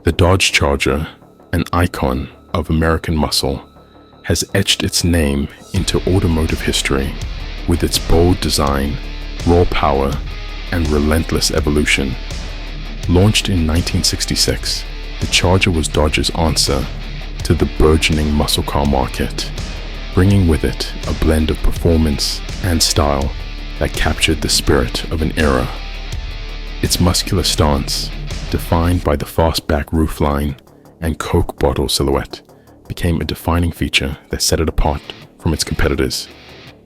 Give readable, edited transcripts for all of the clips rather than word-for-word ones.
The Dodge Charger, an icon of American muscle, has etched its name into automotive history with its bold design, raw power, and relentless evolution. Launched in 1966, the Charger was Dodge's answer to the burgeoning muscle car market, bringing with it a blend of performance and style that captured the spirit of an era. Its muscular stance, defined by the fastback roofline and Coke bottle silhouette, became a defining feature that set it apart from its competitors.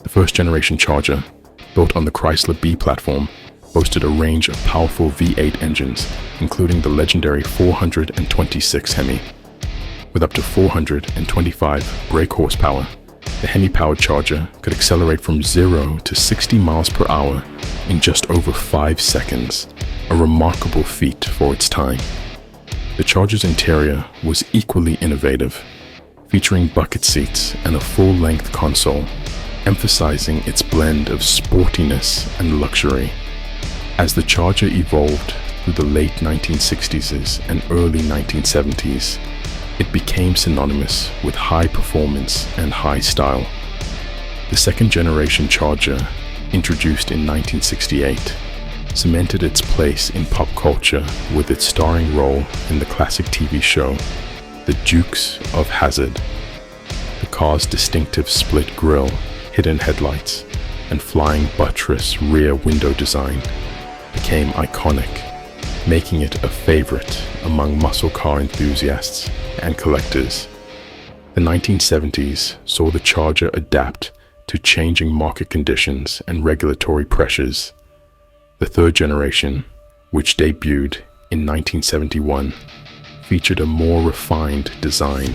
The first-generation Charger, built on the Chrysler B platform, boasted a range of powerful V8 engines, including the legendary 426 Hemi. With up to 425 brake horsepower, the Hemi-powered Charger could accelerate from 0 to 60 miles per hour in just over 5 seconds, a remarkable feat for its time. The Charger's interior was equally innovative, featuring bucket seats and a full-length console, emphasizing its blend of sportiness and luxury. As the Charger evolved through the late 1960s and early 1970s, it became synonymous with high performance and high style. The second-generation Charger, introduced in 1968, cemented its place in pop culture with its starring role in the classic TV show, The Dukes of Hazzard. The car's distinctive split grille, hidden headlights, and flying buttress rear window design became iconic, making it a favorite among muscle car enthusiasts and collectors. The 1970s saw the Charger adapt to changing market conditions and regulatory pressures. The third generation, which debuted in 1971, featured a more refined design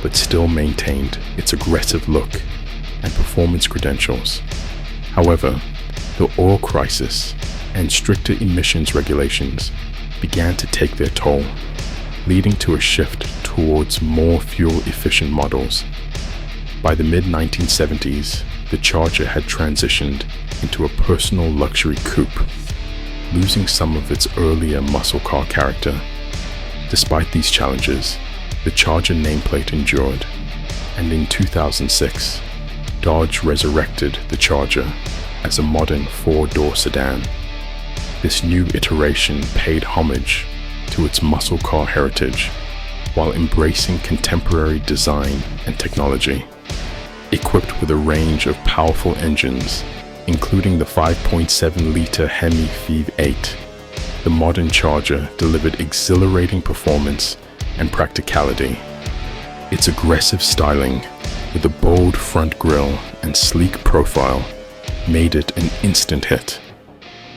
but still maintained its aggressive look and performance credentials. However, the oil crisis and stricter emissions regulations began to take their toll, leading to a shift towards more fuel-efficient models. By the mid-1970s, the Charger had transitioned into a personal luxury coupe, losing some of its earlier muscle car character. Despite these challenges, the Charger nameplate endured, and in 2006, Dodge resurrected the Charger as a modern four-door sedan. This new iteration paid homage to its muscle car heritage while embracing contemporary design and technology. Equipped with a range of powerful engines, including the 5.7-liter Hemi V8, the modern Charger delivered exhilarating performance and practicality. Its aggressive styling, with a bold front grille and sleek profile, made it an instant hit.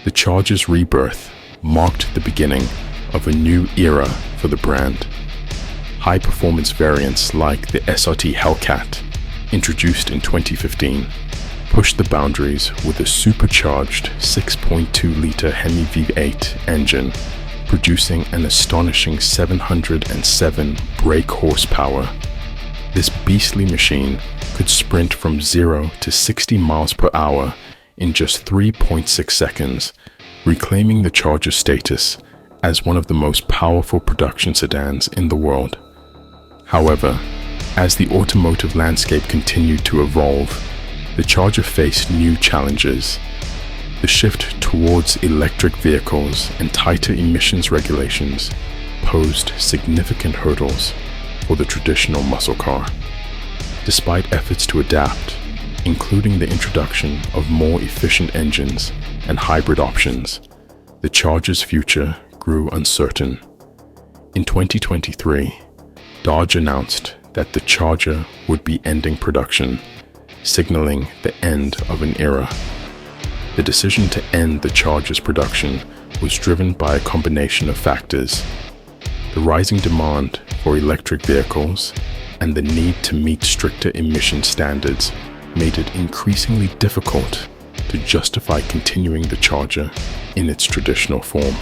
The Charger's rebirth marked the beginning of a new era for the brand. High-performance variants like the SRT Hellcat, introduced in 2015, pushed the boundaries with a supercharged 6.2-liter Hemi V8 engine, producing an astonishing 707 brake horsepower. This beastly machine could sprint from 0 to 60 miles per hour in just 3.6 seconds, reclaiming the Charger's status as one of the most powerful production sedans in the world. However, as the automotive landscape continued to evolve, the Charger faced new challenges. The shift towards electric vehicles and tighter emissions regulations posed significant hurdles for the traditional muscle car. Despite efforts to adapt, including the introduction of more efficient engines and hybrid options, the Charger's future grew uncertain. In 2023, Dodge announced that the Charger would be ending production, signaling the end of an era. The decision to end the Charger's production was driven by a combination of factors: the rising demand for electric vehicles and the need to meet stricter emission standards made it increasingly difficult to justify continuing the Charger in its traditional form.